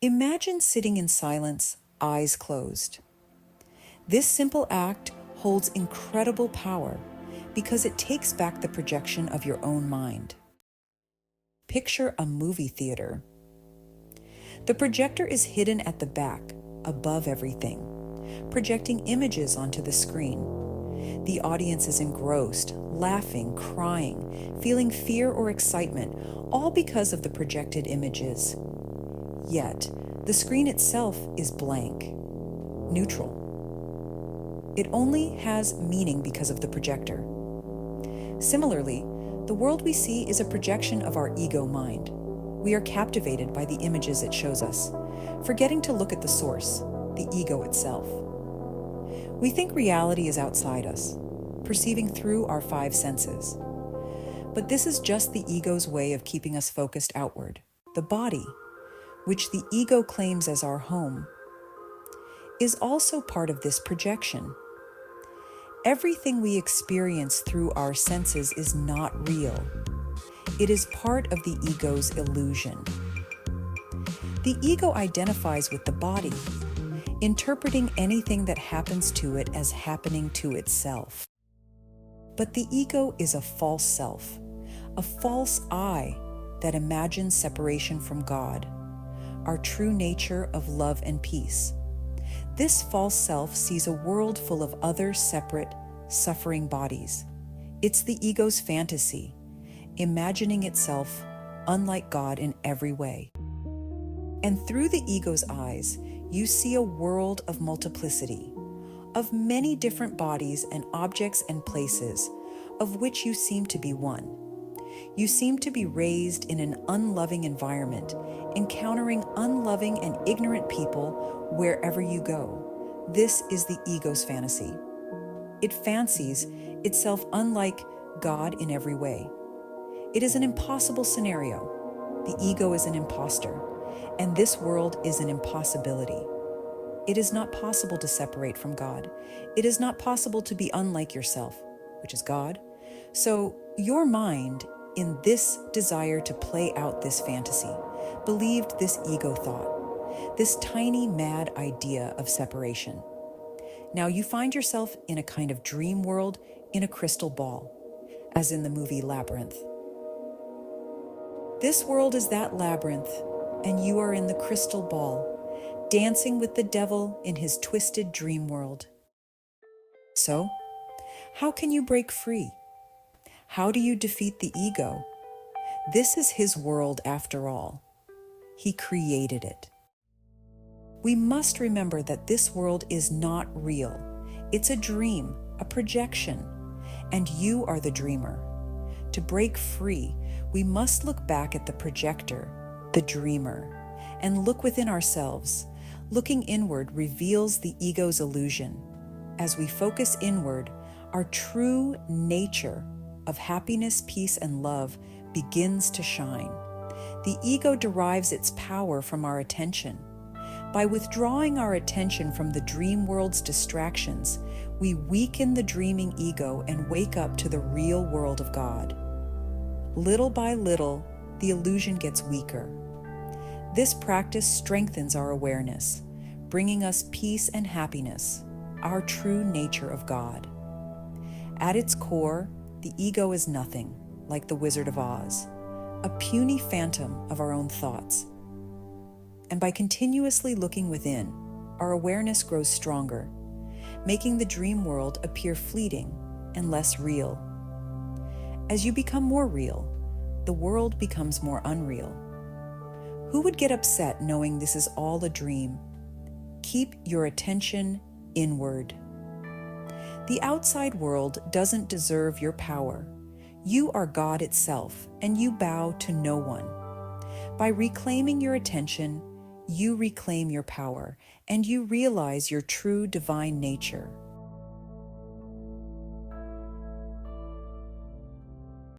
Imagine sitting in silence, eyes closed. This simple act holds incredible power because it takes back the projection of your own mind. Picture a movie theater. The projector is hidden at the back, above everything, projecting images onto the screen. The audience is engrossed, laughing, crying, feeling fear or excitement, all because of the projected images. Yet, the screen itself is blank, neutral. It only has meaning because of the projector. Similarly, the world we see is a projection of our ego mind. We are captivated by the images it shows us, forgetting to look at the source, the ego itself. We think reality is outside us, perceiving through our five senses. But this is just the ego's way of keeping us focused outward. The body, which the ego claims as our home, is also part of this projection. Everything we experience through our senses is not real. It is part of the ego's illusion. The ego identifies with the body, interpreting anything that happens to it as happening to itself. But the ego is a false self, a false I that imagines separation from God, our true nature of love and peace. This false self sees a world full of other separate, suffering bodies. It's the ego's fantasy, imagining itself unlike God in every way. And through the ego's eyes, you see a world of multiplicity, of many different bodies and objects and places, of which you seem to be one. You seem to be raised in an unloving environment, encountering unloving and ignorant people wherever you go. This is the ego's fantasy. It fancies itself unlike God in every way. It is an impossible scenario. The ego is an imposter, and this world is an impossibility. It is not possible to separate from God. It is not possible to be unlike yourself, which is God. So your mind, in this desire to play out this fantasy, believed this ego thought, this tiny mad idea of separation. Now you find yourself in a kind of dream world in a crystal ball, as in the movie Labyrinth. This world is that labyrinth, and you are in the crystal ball, dancing with the devil in his twisted dream world. So, how can you break free? How do you defeat the ego? This is his world after all. He created it. We must remember that this world is not real. It's a dream, a projection, and you are the dreamer. To break free, we must look back at the projector, the dreamer, and look within ourselves. Looking inward reveals the ego's illusion. As we focus inward, our true nature of happiness, peace, and love begins to shine. The ego derives its power from our attention. By withdrawing our attention from the dream world's distractions, we weaken the dreaming ego and wake up to the real world of God. Little by little, the illusion gets weaker. This practice strengthens our awareness, bringing us peace and happiness, our true nature of God. At its core, the ego is nothing, like the Wizard of Oz, a puny phantom of our own thoughts. And by continuously looking within, our awareness grows stronger, making the dream world appear fleeting and less real. As you become more real, the world becomes more unreal. Who would get upset knowing this is all a dream? Keep your attention inward. The outside world doesn't deserve your power. You are God itself, and you bow to no one. By reclaiming your attention, you reclaim your power, and you realize your true divine nature.